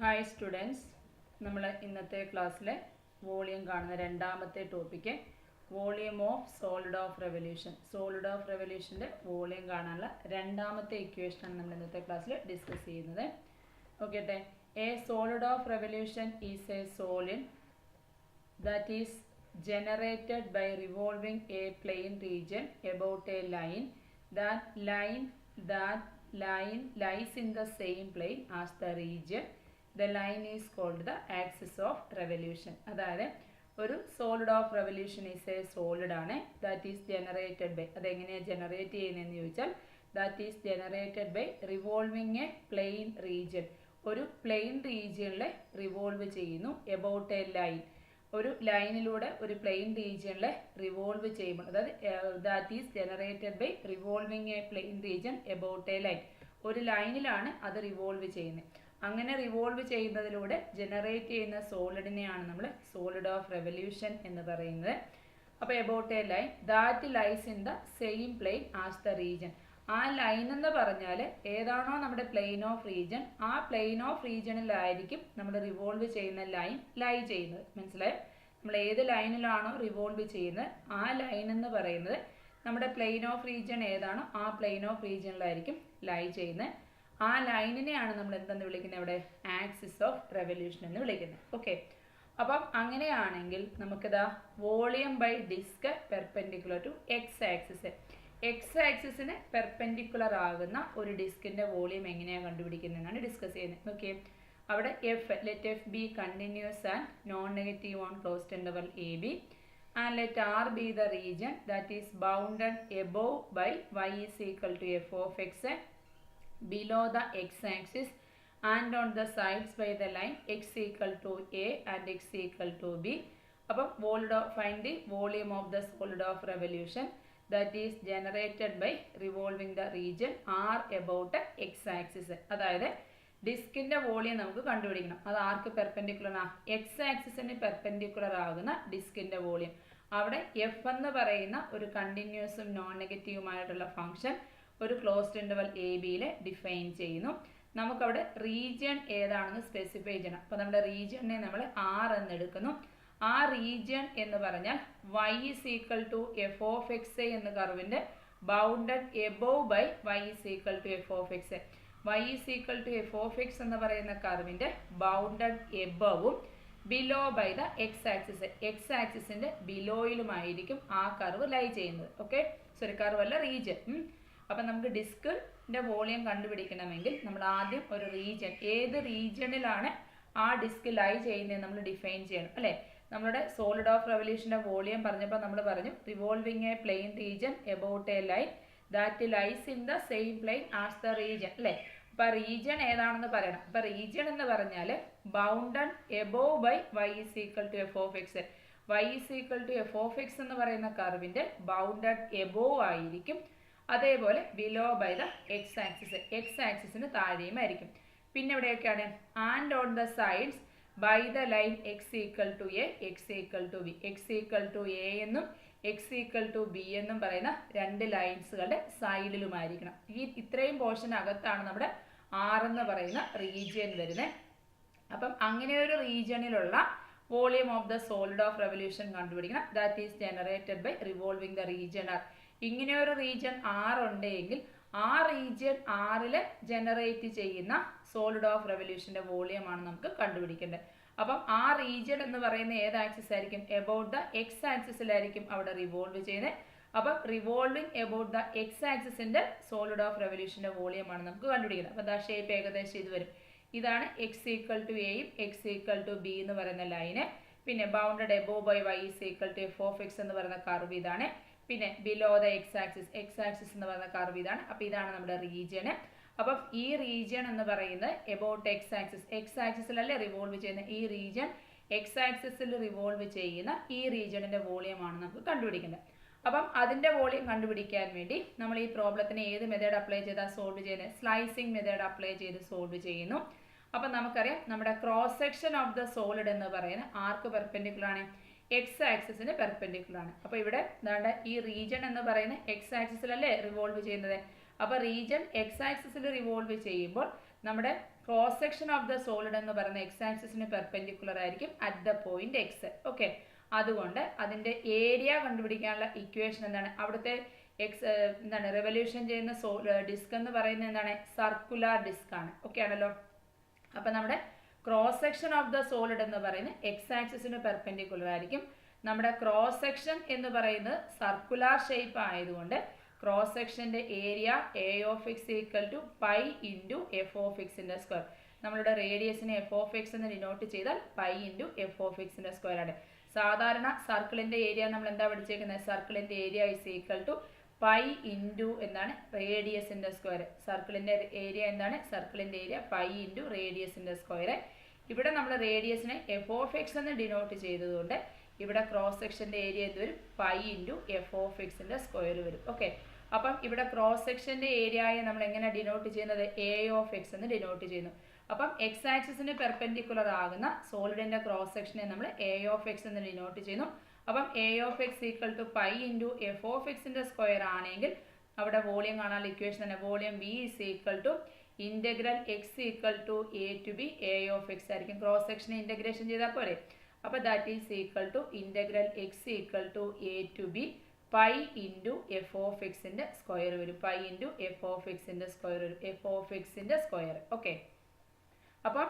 Hi students, നമ്മൾ ഇന്നത്തെ ക്ലാസ്സിലെ വോളിയം കാണുന്ന രണ്ടാമത്തെ topic volume of solid of revolution. Solid of റെവല്യൂഷൻ്റെ വോളിയം കാണാനുള്ള രണ്ടാമത്തെ ഇക്വേഷനാണ് നമ്മൾ ഇന്നത്തെ ക്ലാസ്സിൽ ഡിസ്കസ് ചെയ്യുന്നത്. Okay, a solid of revolution is a solid that is generated by revolving a plane region about a line. That line lies in the same plane as the region. The line is called the axis of revolution. അതായത് ഒരു solid of revolution is a solid ആണ്. That is generated by, അതെങ്ങനെയാണ് generate ചെയ്യുന്നതെന്ന് ചോദിച്ചാൽ that is generated by revolving a plane region. ഒരു plane റീജിയനിൽ revolve ചെയ്യുന്നു. About a line, ഒരു ലൈനിലൂടെ ഒരു പ്ലെയിൻ റീജിയനിൽ റിവോൾവ് ചെയ്യുമ്പോൾ, അതായത് that is generated by revolving a plane region about a line. ഒരു ലൈനിലാണ് അത് റിവോൾവ് ചെയ്യുന്നത്. അങ്ങനെ റിവോൾവ് ചെയ്യുന്നതിലൂടെ ജനറേറ്റ് ചെയ്യുന്ന സോളിഡിനെയാണ് നമ്മൾ സോളിഡ് ഓഫ് റെവല്യൂഷൻ എന്ന് പറയുന്നത്. അപ്പോൾ about a line that lies in the same plane as the region. ആ ലൈൻ എന്ന് പറഞ്ഞാൽ ഏതാണോ നമ്മുടെ പ്ലെയിൻ ഓഫ് റീജിയൻ, ആ പ്ലെയിൻ ഓഫ് റീജിയനിലായിരിക്കും നമ്മൾ റിവോൾവ് ചെയ്യുന്ന ലൈൻ ലൈ ചെയ്യുന്നത്. മനസ്സിലായോ? നമ്മൾ ഏത് ലൈനിലാണോ റിവോൾവ് ചെയ്യുന്നത് ആ ലൈൻ എന്ന് പറയുന്നത് നമ്മുടെ പ്ലെയിൻ ഓഫ് റീജിയൻ ഏതാണോ ആ പ്ലെയിൻ ഓഫ് റീജിയനിലായിരിക്കും ലൈ ചെയ്യുന്നത്. ആ ലൈനിനെയാണ് നമ്മൾ എന്തെന്ന് വിളിക്കുന്നത്? ഇവിടെ ആക്സിസ് ഓഫ് റെവല്യൂഷൻ എന്ന് വിളിക്കുന്നത്. ഓക്കെ, അപ്പം അങ്ങനെയാണെങ്കിൽ നമുക്കിതാ volume by disc perpendicular to X axis. X ആക്സിസിന് പെർപെൻഡിക്കുലർ ആകുന്ന ഒരു ഡിസ്കിന്റെ വോളിയം എങ്ങനെയാണ് കണ്ടുപിടിക്കുന്നതെന്നാണ് ഡിസ്കസ് ചെയ്യുന്നത്. ഓക്കെ, അവിടെ F, let F be continuous and non negative on closed interval A B, and let R be the region that is bounded above by Y is equal to F of X below the x-axis and on the sides by the line x equal to a and x equal to b. അപ്പം find the volume of the solid of revolution that is generated by revolving the region r about x-axis. അതായത് ഡിസ്കിന്റെ volume നമുക്ക് കണ്ടുപിടിക്കണം. അത് ആർക്ക് perpendicular ആണ്? X ആക്സിസിന് perpendicular ആകുന്ന ഡിസ്കിന്റെ വോളിയം. അവിടെ എഫ് എന്ന് പറയുന്ന ഒരു കണ്ടിന്യൂസും നോൺ നെഗറ്റീവുമായിട്ടുള്ള ഫംഗ്ഷൻ ഒരു ക്ലോസ്ഡ് ഇന്റർവൽ എ ബിയിൽ ഡിഫൈൻ ചെയ്യുന്നു. നമുക്കവിടെ റീജിയൻ ഏതാണെന്ന് സ്പെസിഫൈ ചെയ്യണം. അപ്പോൾ നമ്മുടെ റീജിയനെ നമ്മൾ ആർ എന്ന് എടുക്കുന്നു. ആ റീജിയൻ എന്ന് പറഞ്ഞാൽ Y is equal to F of X എന്ന കർവിൻ്റെ bounded above by Y is equal to F of X. Y is equal to F of X എന്ന് പറയുന്ന കർവിൻ്റെ ബൗണ്ടഡ് എബോവും below by the X axis, X ആക്സിസിൻ്റെ ബിലോയിലുമായിരിക്കും ആ curve lie ചെയ്യുന്നത്. ഓക്കെ, സോറി, കർവ് അല്ല, റീജിയൻ. അപ്പം നമുക്ക് ഡിസ്കിൻ്റെ വോളിയം കണ്ടുപിടിക്കണമെങ്കിൽ നമ്മൾ ആദ്യം ഒരു റീജിയൻ, ഏത് റീജിയണിലാണ് ആ ഡിസ്ക് ലൈ ചെയ്യുന്നത് നമ്മൾ ഡിഫൈൻ ചെയ്യണം, അല്ലേ? നമ്മുടെ സോളിഡ് ഓഫ് റെവല്യൂഷൻ്റെ വോളിയം പറഞ്ഞപ്പോൾ നമ്മൾ പറഞ്ഞു revolving a plane region about a line that lies in the same plane as the region, അല്ലേ? അപ്പോൾ റീജിയൻ ഏതാണെന്ന് പറയണം. അപ്പോൾ റീജിയൻ എന്ന് പറഞ്ഞാൽ bounded above by Y is equal to F of X. Y is equal to F of X എന്ന് പറയുന്ന കർവിൻ്റെ ബൗണ്ടഡ് എബോവ് ആയിരിക്കും. അതേപോലെ below by the X axis, X ആക്സിസിന് താഴെയും ആയിരിക്കും. പിന്നെ എവിടെയൊക്കെയാണ്? And on the sides by the line x equal to a, x equal to b. X equal to a എന്നും എക്സ് ഈക്വൽ ടു ബി എന്നും പറയുന്ന രണ്ട് ലൈൻസുകളുടെ സൈഡിലുമായിരിക്കണം. ഇത്രയും പോർഷനകത്താണ് നമ്മുടെ ആർ എന്ന് പറയുന്ന റീജിയൻ വരുന്നത്. അപ്പം അങ്ങനെ ഒരു റീജിയണിലുള്ള volume of the solid of revolution കണ്ടുപിടിക്കണം. That is generated by revolving the region R. ഇങ്ങനെ ഒരു റീജിയൻ ആർ ഉണ്ടെങ്കിൽ ആ റീജിയൻ ആറിൽ ജനറേറ്റ് ചെയ്യുന്ന സോളിഡ് ഓഫ് റെവല്യൂഷൻ്റെ വോളിയമാണ് നമുക്ക് കണ്ടുപിടിക്കേണ്ടത്. അപ്പം ആ റീജിയൻ എന്ന് പറയുന്ന ഏത് ആക്സിസ് ആയിരിക്കും? എബൌട്ട് ദ എക്സ് ആക്സിസിലായിരിക്കും അവിടെ റിവോൾവ് ചെയ്യുന്നത്. അപ്പം റിവോൾവിങ് എബൌട്ട് ദ എക്സ് ആക്സിസിൻ്റെ സോളിഡ് ഓഫ് റെവല്യൂഷൻ്റെ വോളിയമാണ് നമുക്ക് കണ്ടുപിടിക്കുന്നത്. അപ്പം ദ ഷേപ്പ് ഏകദേശം ഇത് വരും. ഇതാണ് എക്സ് ഈക്വൽ ടു എയും എക്സ് ഈക്വൽ ടു ബി എന്ന് പറയുന്ന ലൈന്. പിന്നെ bounded above by Y is equal to F of X എന്ന് പറയുന്ന കർവ് ഇതാണ്. പിന്നെ below the X axis, X axis എന്ന് പറയുന്ന കർവ് ഇതാണ്. അപ്പോൾ ഇതാണ് നമ്മുടെ റീജിയന്. അപ്പം ഈ റീജിയൻ എന്ന് പറയുന്നത് എബൌട്ട് എക്സ് ആക്സിസ്, എക്സ് ആക്സിസിലല്ലേ റിവോൾവ് ചെയ്യുന്നത്. ഈ റീജിയൻ എക്സ് ആക്സിസിൽ റിവോൾവ് ചെയ്യുന്ന ഈ റീജിയണിൻ്റെ വോളിയമാണ് നമുക്ക് കണ്ടുപിടിക്കേണ്ടത്. അപ്പം അതിൻ്റെ വോളിയം കണ്ടുപിടിക്കാൻ വേണ്ടി നമ്മൾ ഈ പ്രോബ്ലത്തിന് ഏത് മെത്തേഡ് അപ്ലൈ ചെയ്താൽ സോൾവ് ചെയ്യുന്നത്? സ്ലൈസിങ് മെത്തേഡ് അപ്ലൈ ചെയ്ത് സോൾവ് ചെയ്യുന്നു. അപ്പം നമുക്കറിയാം നമ്മുടെ cross section of the solid എന്ന് പറയുന്നത് ആർക്ക് പെർപെൻഡിക്കുലർ ആണ്? എക്സ് ആക്സിസിന് പെർപെൻഡിക്കുലർ ആണ്. അപ്പോൾ ഇവിടെ എന്താണ് ഈ റീജിയൻ എന്ന് പറയുന്നത് എക്സ് ആക്സിസിലല്ലേ റിവോൾവ് ചെയ്യുന്നത്. അപ്പോൾ റീജിയൻ എക്സ് ആക്സിസിൽ റിവോൾവ് ചെയ്യുമ്പോൾ നമ്മുടെ cross section of the solid എന്ന് പറയുന്ന എക്സ് ആക്സിസിന് പെർപെൻഡിക്കുലർ ആയിരിക്കും at the point X. Okay, അതുകൊണ്ട് അതിന്റെ ഏരിയ കണ്ടുപിടിക്കാനുള്ള ഇക്വേഷൻ എന്താണ്? അവിടുത്തെ എന്താണ് റെവല്യൂഷൻ ചെയ്യുന്ന ഡിസ്ക് എന്ന് പറയുന്നത് എന്താണ്? സർക്കുലർ ഡിസ്ക് ആണ്. ഓക്കെ ആണല്ലോ. അപ്പൊ നമ്മുടെ cross section of the solid എന്ന് പറയുന്നത് എക്സ് ആക്സിസിന് പെർപെൻഡിക്കുലർ ആയിരിക്കും. നമ്മുടെ ക്രോസ് സെക്ഷൻ എന്ന് പറയുന്നത് സർക്കുലർ ഷേപ്പ് ആയതുകൊണ്ട് ക്രോസ് സെക്ഷന്റെ area A of X equal to pi into F of എക്സിന്റെ സ്ക്വയർ. നമ്മളുടെ റേഡിയസിനെ എഫ് ഓഫ് എക്സ് എന്ന് ഡിനോട്ട് ചെയ്താൽ പൈ ഇൻറ്റു എഫ് ഓഫ് എക്സിന്റെ സ്ക്വയർ ആണ്. സാധാരണ സർക്കിളിന്റെ ഏരിയ നമ്മൾ എന്താ പഠിച്ചേക്കുന്നത്? സർക്കിളിന്റെ area is equal to pi into എന്താണ്? റേഡിയസിന്റെ സ്ക്വയർ. സർക്കിളിന്റെ ഏരിയ എന്താണ്? സർക്കിളിന്റെ ഏരിയ പൈ ഇൻറ്റു റേഡിയസിന്റെ സ്ക്വയർ. ഇവിടെ നമ്മൾ റേഡിയസിനെ എഫ് ഓഫ് എക്സ് എന്ന് ഡിനോട്ട് ചെയ്തതുകൊണ്ട് ഇവിടെ ക്രോസ് സെക്ഷന്റെ ഏരിയ എന്ത് വരും? പൈ ഇൻറ്റു എഫ് ഓഫ് എക്സിന്റെ സ്ക്വയർ വരും. ഓക്കെ, അപ്പം ഇവിടെ ക്രോസ് സെക്ഷന്റെ ഏരിയയെ നമ്മൾ എങ്ങനെ ഡിനോട്ട് ചെയ്യുന്നത്? എ ഓഫ് എക്സ് എന്ന് ഡിനോട്ട് ചെയ്യുന്നു. അപ്പം എക്സ് ആക്സിസിന് പെർപെൻഡിക്കുലർ ആകുന്ന സോളിഡിന്റെ ക്രോസ് സെക്ഷനെ നമ്മൾ എ ഓഫ് എക്സ് എന്ന് ഡിനോട്ട് ചെയ്യുന്നു. അപ്പം a of X equal to pi into F of എക്സിന്റെ സ്ക്വയർ ആണെങ്കിൽ അവിടെ വോളിയം കാണാനുള്ള ഇക്വേഷൻ തന്നെ volume v is equal to integral X equal to A to B A of x ആയിരിക്കും. Cross സെക്ഷനെ ഇന്റഗ്രേഷൻ ചെയ്താൽ പോരെ. അപ്പോൾ that is equal to integral X equal to A to B pi into F of എക്സിന്റെ square വരും. Pi into F of എക്സിന്റെ square വരും. F of എക്സിന്റെ സ്ക്വയർ. ഓക്കെ, അപ്പം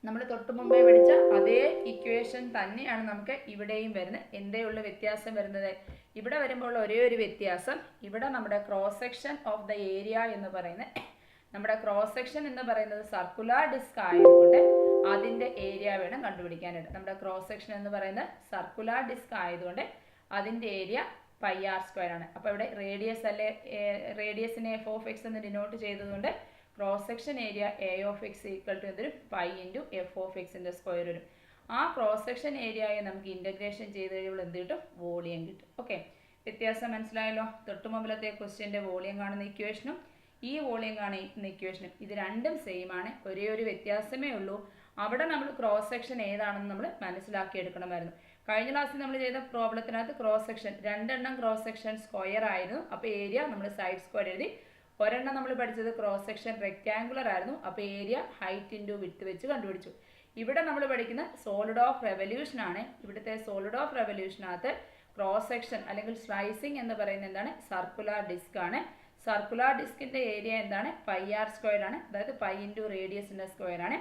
നമ്മൾ തൊട്ട് മുമ്പേ പഠിച്ച അതേ ഇക്വേഷൻ തന്നെയാണ് നമുക്ക് ഇവിടെയും വരുന്നത്. എന്തേ ഉള്ള വ്യത്യാസം വരുന്നത്? ഇവിടെ വരുമ്പോൾ ഒരേ ഒരു വ്യത്യാസം, ഇവിടെ നമ്മുടെ cross section of the area എന്ന് പറയുന്നത് നമ്മുടെ ക്രോസ് സെക്ഷൻ എന്ന് പറയുന്നത് സർക്കുലർ ഡിസ്ക് ആയതുകൊണ്ട് അതിന്റെ ഏരിയ വേണം കണ്ടുപിടിക്കാനായിട്ട്. നമ്മുടെ ക്രോസ് സെക്ഷൻ എന്ന് പറയുന്നത് സർക്കുലർ ഡിസ്ക് ആയതുകൊണ്ട് അതിന്റെ ഏരിയ പൈ ആർ സ്ക്വയർ ആണ്. അപ്പോൾ ഇവിടെ റേഡിയസ് അല്ലെ, റേഡിയസിനെ എഫ് ഓഫ് എക്സ് എന്ന് ഡിനോട്ട് ചെയ്തതുകൊണ്ട് cross section area A of X equal to എന്തൊരു പൈ ഇൻറ്റു എഫ് ഓഫ് എക്സിന്റെ സ്ക്വയർ വരും. ആ ക്രോസ് സെക്ഷൻ ഏരിയയെ നമുക്ക് ഇന്റഗ്രേഷൻ ചെയ്ത് കഴിയുമ്പോൾ എന്ത് കിട്ടും? വോളിയം കിട്ടും. ഓക്കെ, വ്യത്യാസം മനസ്സിലായല്ലോ? തൊട്ട് മുമ്പിലത്തെ ക്വസ്റ്റ്യൻ്റെ വോളിയം കാണുന്ന ഇക്വേഷനും ഈ വോളിയം കാണുന്ന ഇക്വേഷനും ഇത് രണ്ടും സെയിം ആണ്. ഒരേ ഒരു വ്യത്യാസമേ ഉള്ളൂ. അവിടെ നമ്മൾ ക്രോസ് സെക്ഷൻ ഏതാണെന്ന് നമ്മൾ മനസ്സിലാക്കിയെടുക്കണമായിരുന്നു. കഴിഞ്ഞ ക്ലാസ്സിൽ നമ്മൾ ചെയ്ത പ്രോബ്ലത്തിനകത്ത് ക്രോസ് സെക്ഷൻ രണ്ടെണ്ണം ക്രോസ് സെക്ഷൻ സ്ക്വയർ ആയിരുന്നു. അപ്പോൾ ഏരിയ നമ്മൾ സൈഡ് സ്ക്വയർ എഴുതി. ഒരെണ്ണം നമ്മൾ പഠിച്ചത് ക്രോസ് സെക്ഷൻ റെക്റ്റാങ്കുലർ ആയിരുന്നു. അപ്പോൾ ഏരിയ ഹൈറ്റ് ഇൻറ്റു വിഡ്ത്ത് വെച്ച് കണ്ടുപിടിച്ചു. ഇവിടെ നമ്മൾ പഠിക്കുന്ന സോളിഡ് ഓഫ് റെവല്യൂഷൻ ആണ്. ഇവിടുത്തെ സോളിഡ് ഓഫ് റെവല്യൂഷനകത്ത് ക്രോസ് സെക്ഷൻ അല്ലെങ്കിൽ സ്ലൈസിങ് എന്ന് പറയുന്നത് എന്താണ്? സർക്കുലർ ഡിസ്ക് ആണ്. സർക്കുലർ ഡിസ്കിന്റെ ഏരിയ എന്താണ്? പൈ ആർ സ്ക്വയർ ആണ്. അതായത് പൈ ഇൻറ്റു റേഡിയസിന്റെ സ്ക്വയർ ആണ്.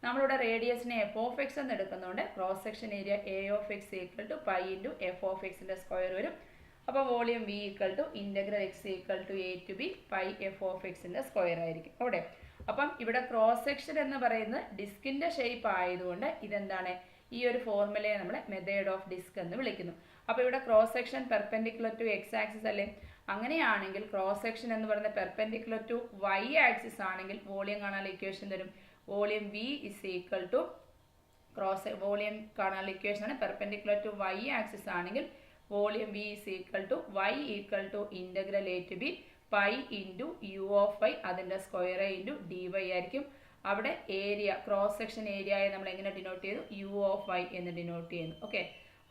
നമ്മളിവിടെ റേഡിയസിനെ എഫ് ഓഫ് എക്സ് എന്ന് എടുക്കുന്നതുകൊണ്ട് cross section area A of X equal to pi into F of എക്സിന്റെ സ്ക്വയർ വരും. അപ്പോൾ volume V equal to integral X equal to A to B pi F of എക്സിന്റെ square ആയിരിക്കും അവിടെ. അപ്പം ഇവിടെ ക്രോസ് സെക്ഷൻ എന്ന് പറയുന്നത് ഡിസ്കിന്റെ ഷേപ്പ് ആയതുകൊണ്ട് ഇതെന്താണ്? ഈ ഒരു ഫോർമുലയെ നമ്മൾ മെത്തേഡ് ഓഫ് ഡിസ്ക് എന്ന് വിളിക്കുന്നു. അപ്പോൾ ഇവിടെ cross section perpendicular to X axis അല്ലേ? അങ്ങനെയാണെങ്കിൽ ക്രോസ് സെക്ഷൻ എന്ന് പറയുന്നത് പെർപെൻഡിക്കുലർ ടു വൈ ആക്സിസ് ആണെങ്കിൽ വോളിയം കാണാനുള്ള ഇക്വേഷൻ തരും. Volume v is equal to volume കാണാനുള്ള ഇക്വേഷൻ ആണ് പെർപെൻഡിക്കുലർ ടു വൈ ആക്സിസ് ആണെങ്കിൽ volume v is equal to y equal to integral a to B pi into u of y അതിൻ്റെ square into d y ആയിരിക്കും. അവിടെ area cross section ഏരിയയെ നമ്മൾ എങ്ങനെ denote ചെയ്തു? യു ഓഫ് വൈ എന്ന് denote ചെയ്യുന്നു. ഓക്കെ,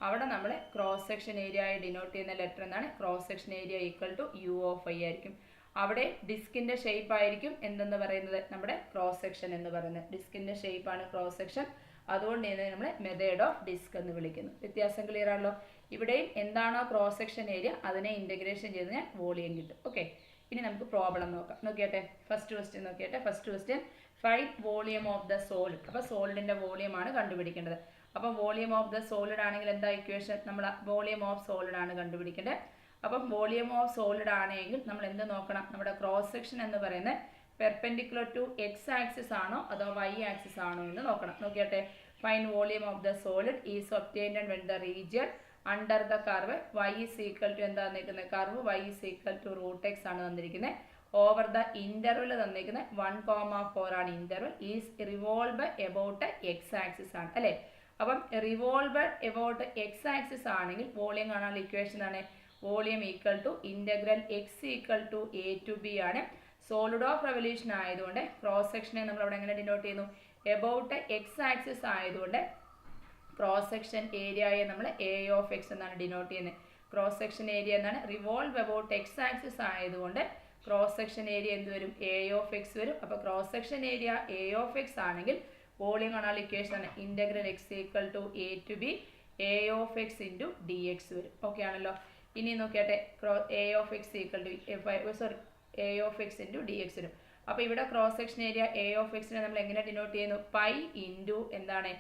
അവിടെ നമ്മൾ ക്രോസ് സെക്ഷൻ ഏരിയയെ ഡിനോട്ട് ചെയ്യുന്ന ലെറ്റർ എന്താണ്? Cross section area equal to u of y ആയിരിക്കും. അവിടെ ഡിസ്കിന്റെ ഷേപ്പ് ആയിരിക്കും എന്തെന്ന് പറയുന്നത്? നമ്മുടെ ക്രോസ് സെക്ഷൻ എന്ന് പറയുന്നത് ഡിസ്കിന്റെ ഷേപ്പാണ് ക്രോസ് സെക്ഷൻ. അതുകൊണ്ട് തന്നെ നമ്മൾ മെത്തേഡ് ഓഫ് ഡിസ്ക് എന്ന് വിളിക്കുന്നു. വ്യത്യാസം ക്ലിയർ ആണല്ലോ? ഇവിടെയും എന്താണോ ക്രോസ് സെക്ഷൻ ഏരിയ അതിനെ ഇന്റഗ്രേഷൻ ചെയ്ത് ഞാൻ വോളിയം കിട്ടും. ഓക്കെ, ഇനി നമുക്ക് പ്രോബ്ലം നോക്കാം. നോക്കിയട്ടെ, ഫസ്റ്റ് ക്വസ്റ്റ്യൻ നോക്കിയട്ടെ. First question find volume of the solid. അപ്പോൾ സോളിഡിന്റെ വോളിയം ആണ് കണ്ടുപിടിക്കേണ്ടത്. അപ്പം വോളിയം ഓഫ് ദ സോളിഡ് ആണെങ്കിൽ എന്താ ഇക്വേഷൻ? നമ്മൾ വോളിയം ഓഫ് സോളിഡ് ആണ് കണ്ടുപിടിക്കേണ്ടത്. അപ്പം വോളിയം ഓഫ് സോളിഡ് ആണെങ്കിൽ നമ്മൾ എന്ത് നോക്കണം? നമ്മുടെ ക്രോസ് സെക്ഷൻ എന്ന് പറയുന്നത് പെർപെൻഡിക്കുലർ ടു എക്സ് ആക്സിസ് ആണോ അതോ വൈ ആക്സിസ് ആണോ എന്ന് നോക്കണം. നോക്കിയട്ടെ, find volume of the solid is obtained when the region under the curve y is equal to എന്താ തന്നിരിക്കുന്നത്? Curve y is equal to root x ആണ് തന്നിരിക്കുന്നത്. ഓവർ ദ ഇന്റർവൽ തന്നിരിക്കുന്നത് 1,4 ആണ്. Interval is revolve about X axis ആണ് അല്ലേ? അപ്പം revolve about X axis ആണെങ്കിൽ വോളിയം കാണാനുള്ള ഇക്വേഷൻ ആണ് volume equal to integral X equal to A to b ആണ്. സോളിഡ് ഓഫ് റെവല്യൂഷൻ ആയതുകൊണ്ട് ക്രോസ് സെക്ഷനെ നമ്മൾ അവിടെ എങ്ങനെ ഡിനോട്ട് ചെയ്യുന്നു? എബൌട്ട് എക്സ് ആക്സിസ് ആയതുകൊണ്ട് ക്രോസ് സെക്ഷൻ ഏരിയയെ നമ്മൾ എ ഓഫ് എക്സ് എന്നാണ് ഡിനോട്ട് ചെയ്യുന്നത്. ക്രോസ് സെക്ഷൻ ഏരിയ എന്നാണ് റിവോൾവ് എബൌട്ട് എക്സ് ആക്സിസ് ആയതുകൊണ്ട് ക്രോസ് സെക്ഷൻ ഏരിയ എന്ത് വരും? എ ഓഫ് എക്സ് വരും. അപ്പോൾ cross section area A of X ആണെങ്കിൽ വോളിയം കാണാനുള്ള ഇക്വേഷൻ ആണ് integral X equal to A to B A of X into D X വരും. Okay ആണല്ലോ. ഇനി നോക്കിയാട്ടെ, A of X equal to A of X into D X വരും. അപ്പോൾ ഇവിടെ cross section area A of എക്സിനെ നമ്മൾ എങ്ങനെ ഡിനോട്ട് ചെയ്യുന്നു? പൈ ഇൻറ്റു എന്താണ്?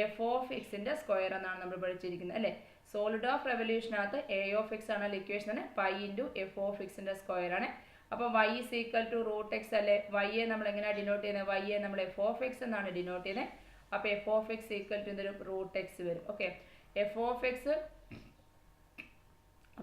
എഫ് ഓഫ് എക്സിൻ്റെ സ്ക്വയർ എന്നാണ് നമ്മൾ പഠിച്ചിരിക്കുന്നത് അല്ലേ. സോളിഡ് ഓഫ് റെവല്യൂഷനകത്ത് എ ഓഫ് എക്സ് ആണ് ഇക്വേഷൻ ആണ്, പൈ ഇൻറ്റു എഫ് ഓഫ് എക്സിൻ്റെ സ്ക്വയർ ആണ്. അപ്പോൾ Y is equal to root X അല്ലേ. വൈയെ നമ്മൾ എങ്ങനെയാണ് ഡിനോട്ട് ചെയ്യുന്നത്? വൈയെ നമ്മൾ എഫ് ഓഫ് എക്സ് എന്നാണ് ഡിനോട്ട് ചെയ്യുന്നത്. അപ്പോൾ F of X equal to എന്തൊരു റൂട്ട് എക്സ് വരും. Okay, F of X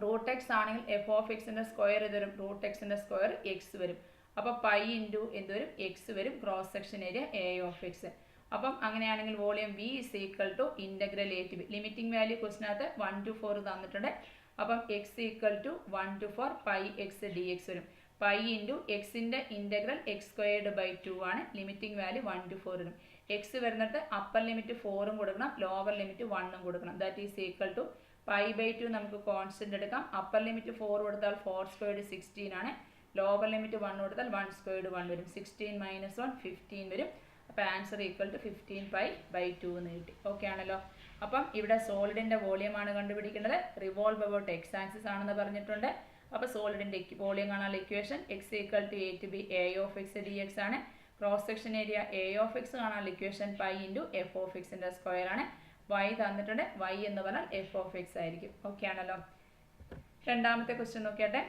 root X ആണെങ്കിൽ എഫ് ഓഫ് എക്സിൻ്റെ സ്ക്വയർ ഇത് വരും, റൂട്ട് എക്സിൻ്റെ സ്ക്വയർ എക്സ് വരും. അപ്പോൾ പൈ ഇൻറ്റു എന്ത് വരും? എക്സ് വരും. Cross section area A of x. അപ്പം അങ്ങനെയാണെങ്കിൽ volume v is equal to integral a to b. Limiting value ക്വസ്റ്റിനകത്ത് 1 to 4 തന്നിട്ടുണ്ട്. അപ്പം x equal to 1 to 4 pi x d X വരും. പൈ ഇൻറ്റു എക്സിൻ്റെ ഇൻ്റഗ്രൽ എക്സ് സ്ക്വയർഡ് ബൈ 2 ആണ്. Limiting value 1 to 4 വരും. X വരുന്നിട്ട് അപ്പർ ലിമിറ്റ് 4ഉം കൊടുക്കണം, ലോവർ ലിമിറ്റ് 1ഉം കൊടുക്കണം. That is equal to pi by 2 നമുക്ക് കോൺസ്റ്റന്റ് എടുക്കാം. അപ്പർ ലിമിറ്റ് 4 കൊടുത്താൽ 4 സ്ക്വയർഡ് 16 ആണ്. ലോവർ ലിമിറ്റ് 1 കൊടുത്താൽ 1 സ്ക്വയർഡ് 1 വരും. 16 - 1 15 വരും. അപ്പോൾ answer equal to 15 pi by 2 എന്ന് കിട്ടി. ഓക്കെ ആണല്ലോ. അപ്പം ഇവിടെ സോളിഡിൻ്റെ വോളിയമാണ് കണ്ടുപിടിക്കേണ്ടത്. റിവോൾവ് അബൌട്ട് എക്സ് ആക്സിസ് ആണെന്ന് പറഞ്ഞിട്ടുണ്ട്. അപ്പോൾ സോളിഡിൻ്റെ വോളിയം കാണാനുള്ള equation x equal to A to B A of x d x ആണ്. Cross section area A of x കാണാനുള്ള equation pi into F of എക്സിൻ്റെ സ്ക്വയർ ആണ്. വൈ തന്നിട്ടുണ്ട്. വൈ എന്ന് പറഞ്ഞാൽ എഫ് ഓഫ് എക്സ് ആയിരിക്കും. ഓക്കെ ആണല്ലോ. രണ്ടാമത്തെ ക്വസ്റ്റ്യൻ നോക്കിയാട്ടെ.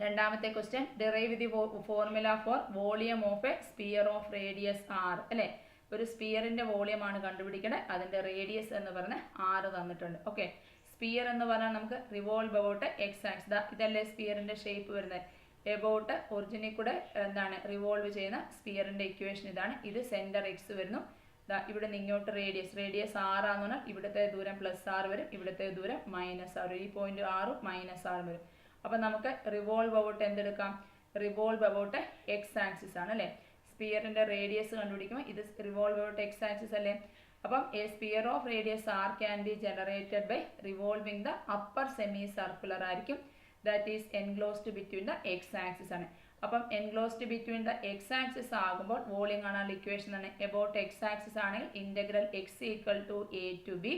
രണ്ടാമത്തെ question, derive the formula for volume of a sphere of radius r അല്ലേ. ഒരു സ്പിയറിൻ്റെ വോളിയമാണ് കണ്ടുപിടിക്കേണ്ടത്. അതിൻ്റെ റേഡിയസ് എന്ന് പറഞ്ഞാൽ 6 തന്നിട്ടുണ്ട്. ഓക്കെ, സ്പിയർ എന്ന് പറഞ്ഞാൽ നമുക്ക് റിവോൾവ് അബൌട്ട് എക്സ് ആക്സിസ്, ഇതല്ലേ സ്പിയറിൻ്റെ ഷേപ്പ് വരുന്നത്. എബൌട്ട് ഒറിജിനിൽ കൂടെ എന്താണ് റിവോൾവ് ചെയ്യുന്ന സ്പിയറിൻ്റെ ഇക്വേഷൻ ഇതാണ്. ഇത് സെൻറ്റർ എക്സ് വരുന്നു. ഇവിടെ നിന്ന് ഇങ്ങോട്ട് റേഡിയസ് 6 ആണെന്ന് പറഞ്ഞാൽ ഇവിടുത്തെ ദൂരം +6 വരും, ഇവിടുത്തെ ദൂരം -6. ഈ പോയിന്റ് 6 -6 വരും. അപ്പം നമുക്ക് റിവോൾവ് അബൌട്ട് എന്തെടുക്കാം? റിവോൾവ് അബൌട്ട് എക്സ് ആക്സിസ് ആണ് അല്ലേ. സ്പിയറിൻ്റെ റേഡിയസ് കണ്ടുപിടിക്കുമ്പോൾ ഇത് റിവോൾവ് അബൌട്ട് എക്സ് ആക്സിസ് അല്ലേ. അപ്പം a sphere of radius r can be generated by revolving the upper semicircular ആയിരിക്കും. That is enclosed between the X axis ആണ്. അപ്പം enclosed between the X axis ആകുമ്പോൾ volume കാണാനുള്ള equation ആണ് about X axis ആണെങ്കിൽ integral X equal to A to b.